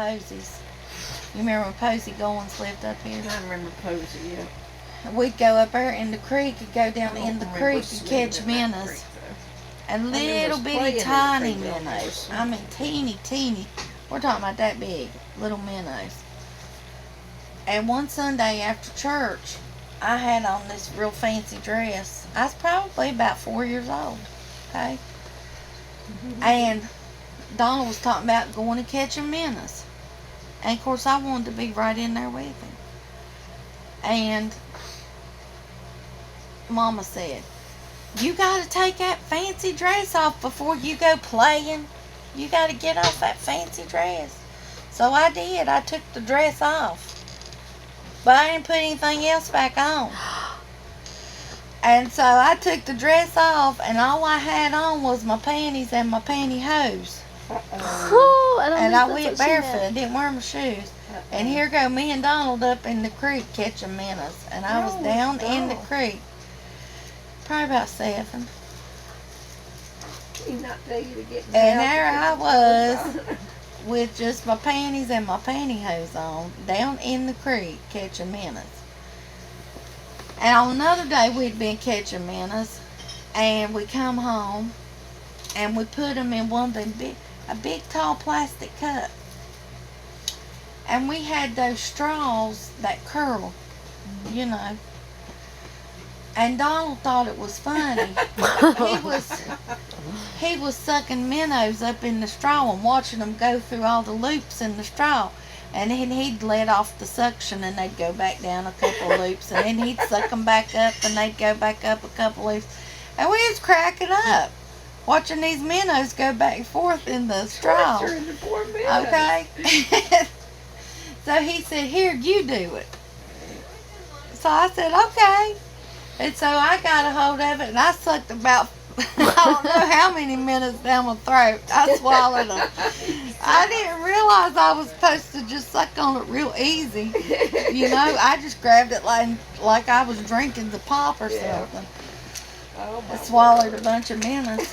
Posies. You remember when Posey Goins lived up here? I remember Posey, yeah. We'd go up there in the creek and go down in the creek and catch in that minnows. creek, And remember little us playing bitty in the tiny creek down there. minnows. I mean teeny. We're talking about that big. Little minnows. And one Sunday after church, I had on this real fancy dress. I was probably about 4 years old. Okay? And Donald was talking about going and catching minnows. And of course I wanted to be right in there with him. And Mama said, "You gotta take that fancy dress off before you go playing. You gotta get off that fancy dress." So I did. I took the dress off. But I didn't put anything else back on. And so I took the dress off, and all I had on was my panties and my pantyhose. And I went barefoot. I didn't wear my shoes. And here go me and Donald up in the creek catching minnows. And I was down in the creek. Probably about 7. He not tell you to get down. And there I was with just my panties and my pantyhose on, down in the creek catching minnows. And on another day we'd been catching minnows, and we come home, and we put them in one of them a big tall plastic cup. And we had those straws that curl, you know. And Donald thought it was funny. He was sucking minnows up in the straw and watching them go through all the loops in the straw. And then he'd let off the suction and they'd go back down a couple of loops. And then he'd suck them back up and they'd go back up a couple of loops. And we was cracking up watching these minnows go back and forth in the straw. The poor minnows. Okay? So he said, "Here, you do it." So I said, "Okay." And so I got a hold of it and I sucked about, I don't know how many minutes down my throat. I swallowed them. I didn't realize I was supposed to just suck on it real easy. You know, I just grabbed it like I was drinking the pop or something. Oh, I swallowed a bunch of minnows.